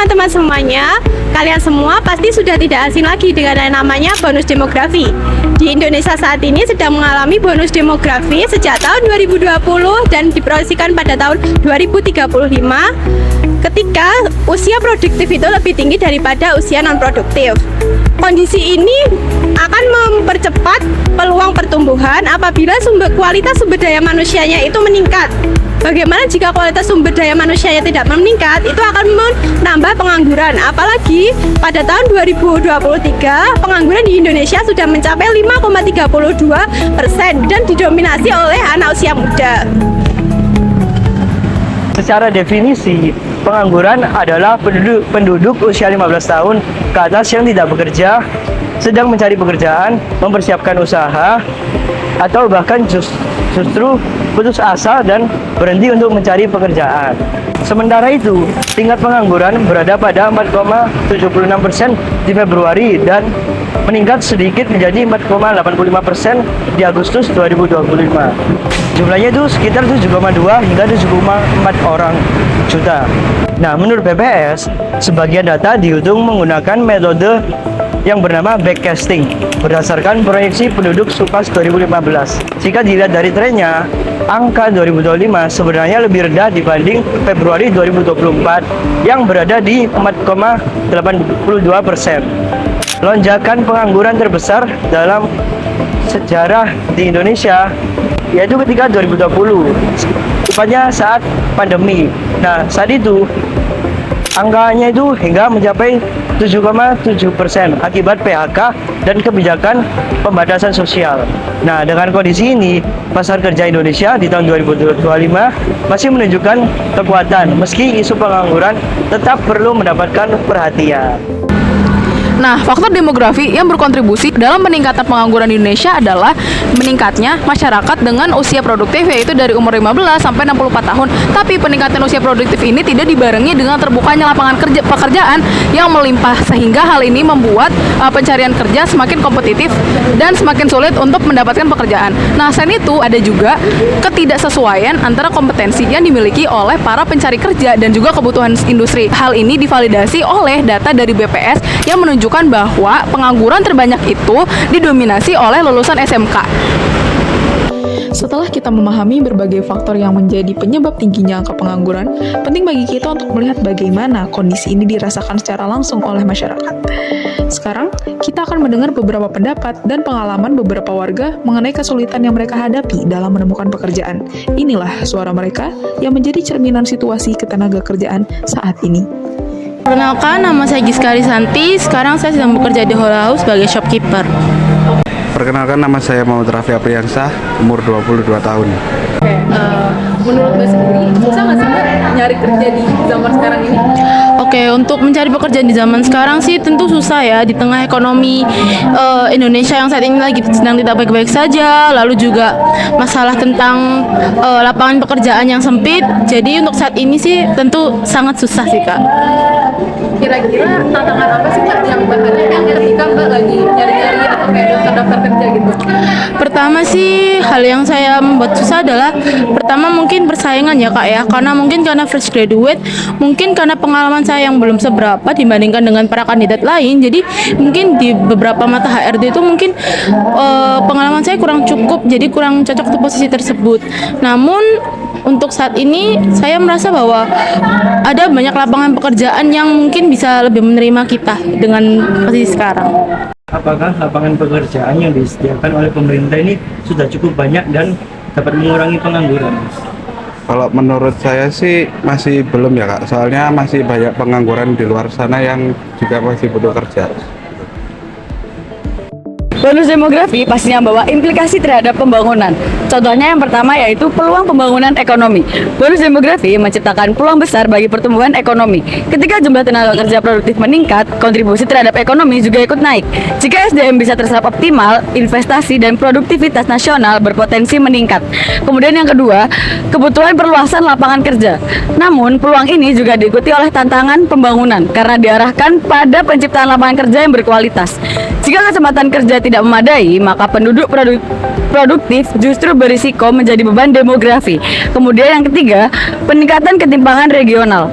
teman-teman semuanya, kalian semua pasti sudah tidak asing lagi dengan yang namanya bonus demografi. Di Indonesia saat ini sedang mengalami bonus demografi sejak tahun 2020 dan diproyeksikan pada tahun 2035 ketika usia produktif itu lebih tinggi daripada usia non-produktif. Kondisi ini akan mempercepat peluang pertumbuhan apabila kualitas sumber daya manusianya itu meningkat. Bagaimana jika kualitas sumber daya manusianya tidak meningkat? Itu akan menambah pengangguran. Apalagi pada tahun 2023 pengangguran di Indonesia sudah mencapai 5,32% dan didominasi oleh anak usia muda. Secara definisi, pengangguran adalah penduduk usia 15 tahun ke atas yang tidak bekerja, sedang mencari pekerjaan, mempersiapkan usaha, atau bahkan justru putus asa dan berhenti untuk mencari pekerjaan. Sementara itu, tingkat pengangguran berada pada 4,76% di Februari dan meningkat sedikit menjadi 4,85% di Agustus 2025. Jumlahnya itu sekitar 7,2 hingga 7,4 orang juta. Nah, menurut BPS, sebagian data dihitung menggunakan metode yang bernama backcasting berdasarkan proyeksi penduduk SUKAS 2015. Jika dilihat dari trennya, angka 2025 sebenarnya lebih rendah dibanding Februari 2024 yang berada di 4,82%. Lonjakan pengangguran terbesar dalam sejarah di Indonesia yaitu ketika 2020, tepatnya saat pandemi. Nah, saat itu angkanya itu hingga mencapai 7,7% akibat PHK dan kebijakan pembatasan sosial. Nah, dengan kondisi ini, pasar kerja Indonesia di tahun 2025 masih menunjukkan kekuatan meski isu pengangguran tetap perlu mendapatkan perhatian. Nah, faktor demografi yang berkontribusi dalam peningkatan pengangguran di Indonesia adalah meningkatnya masyarakat dengan usia produktif yaitu dari umur 15 sampai 64 tahun. Tapi peningkatan usia produktif ini tidak dibarengi dengan terbukanya lapangan pekerjaan yang melimpah sehingga hal ini membuat pencarian kerja semakin kompetitif dan semakin sulit untuk mendapatkan pekerjaan. Nah, selain itu ada juga ketidaksesuaian antara kompetensi yang dimiliki oleh para pencari kerja dan juga kebutuhan industri. Hal ini divalidasi oleh data dari BPS yang menunjukkan bahwa pengangguran terbanyak itu didominasi oleh lulusan SMK. Setelah kita memahami berbagai faktor yang menjadi penyebab tingginya angka pengangguran, penting bagi kita untuk melihat bagaimana kondisi ini dirasakan secara langsung oleh masyarakat. Sekarang, kita akan mendengar beberapa pendapat dan pengalaman beberapa warga mengenai kesulitan yang mereka hadapi dalam menemukan pekerjaan. Inilah suara mereka yang menjadi cerminan situasi ketenaga kerjaan saat ini. Perkenalkan, nama saya Giska Risanti. Sekarang saya sedang bekerja di Hola House sebagai shopkeeper. Perkenalkan, nama saya Muhammad Raffi Apriansah, umur 22 tahun. Menurut Mbak sendiri, susah nggak sih Mbak nyari kerja di zaman sekarang ini? Oke, untuk mencari pekerjaan di zaman sekarang sih tentu susah ya di tengah ekonomi Indonesia yang saat ini lagi sedang tidak baik-baik saja. Lalu juga masalah tentang lapangan pekerjaan yang sempit. Jadi untuk saat ini sih tentu sangat susah sih Kak. Kira-kira tantangan apa sih Mbak yang Mbak hadapi ketika Mbak lagi nyari-nyari atau kayak daftar-daftar kerja gitu? Pertama sih hal yang saya membuat susah adalah pertama mungkin persaingan ya Kak ya, karena mungkin karena fresh graduate, mungkin karena pengalaman saya yang belum seberapa dibandingkan dengan para kandidat lain, jadi mungkin di beberapa mata HRD itu mungkin pengalaman saya kurang cukup, jadi kurang cocok untuk posisi tersebut. Namun untuk saat ini saya merasa bahwa ada banyak lapangan pekerjaan yang mungkin bisa lebih menerima kita dengan posisi sekarang. Apakah lapangan pekerjaan yang disediakan oleh pemerintah ini sudah cukup banyak dan dapat mengurangi pengangguran? Kalau menurut saya sih masih belum ya Kak, soalnya masih banyak pengangguran di luar sana yang juga masih butuh kerja. Bonus demografi pastinya membawa implikasi terhadap pembangunan. Contohnya yang pertama yaitu peluang pembangunan ekonomi. Bonus demografi menciptakan peluang besar bagi pertumbuhan ekonomi. Ketika jumlah tenaga kerja produktif meningkat, kontribusi terhadap ekonomi juga ikut naik. Jika SDM bisa terserap optimal, investasi dan produktivitas nasional berpotensi meningkat. Kemudian yang kedua, kebutuhan perluasan lapangan kerja. Namun, peluang ini juga diikuti oleh tantangan pembangunan karena diarahkan pada penciptaan lapangan kerja yang berkualitas. Jika kesempatan kerja tidak memadai, maka penduduk produktif justru berisiko menjadi beban demografi. Kemudian yang ketiga, peningkatan ketimpangan regional.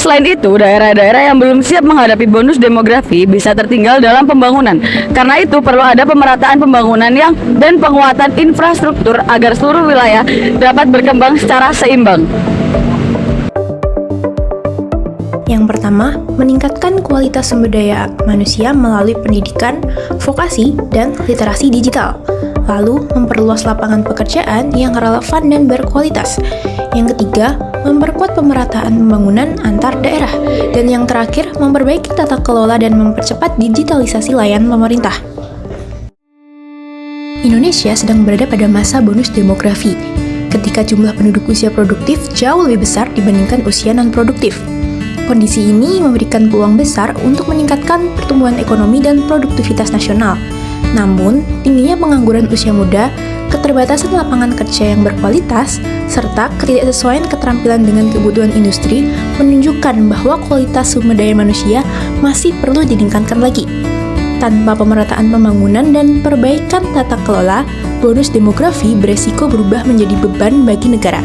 Selain itu, daerah-daerah yang belum siap menghadapi bonus demografi bisa tertinggal dalam pembangunan. Karena itu perlu ada pemerataan pembangunan dan penguatan infrastruktur agar seluruh wilayah dapat berkembang secara seimbang. Yang pertama, meningkatkan kualitas sumber daya manusia melalui pendidikan, vokasi, dan literasi digital. Lalu, memperluas lapangan pekerjaan yang relevan dan berkualitas. Yang ketiga, memperkuat pemerataan pembangunan antar daerah. Dan yang terakhir, memperbaiki tata kelola dan mempercepat digitalisasi layanan pemerintah. Indonesia sedang berada pada masa bonus demografi, ketika jumlah penduduk usia produktif jauh lebih besar dibandingkan usia non-produktif. Kondisi ini memberikan peluang besar untuk meningkatkan pertumbuhan ekonomi dan produktivitas nasional. Namun, tingginya pengangguran usia muda, keterbatasan lapangan kerja yang berkualitas, serta ketidaksesuaian keterampilan dengan kebutuhan industri menunjukkan bahwa kualitas sumber daya manusia masih perlu ditingkatkan lagi. Tanpa pemerataan pembangunan dan perbaikan tata kelola, bonus demografi beresiko berubah menjadi beban bagi negara.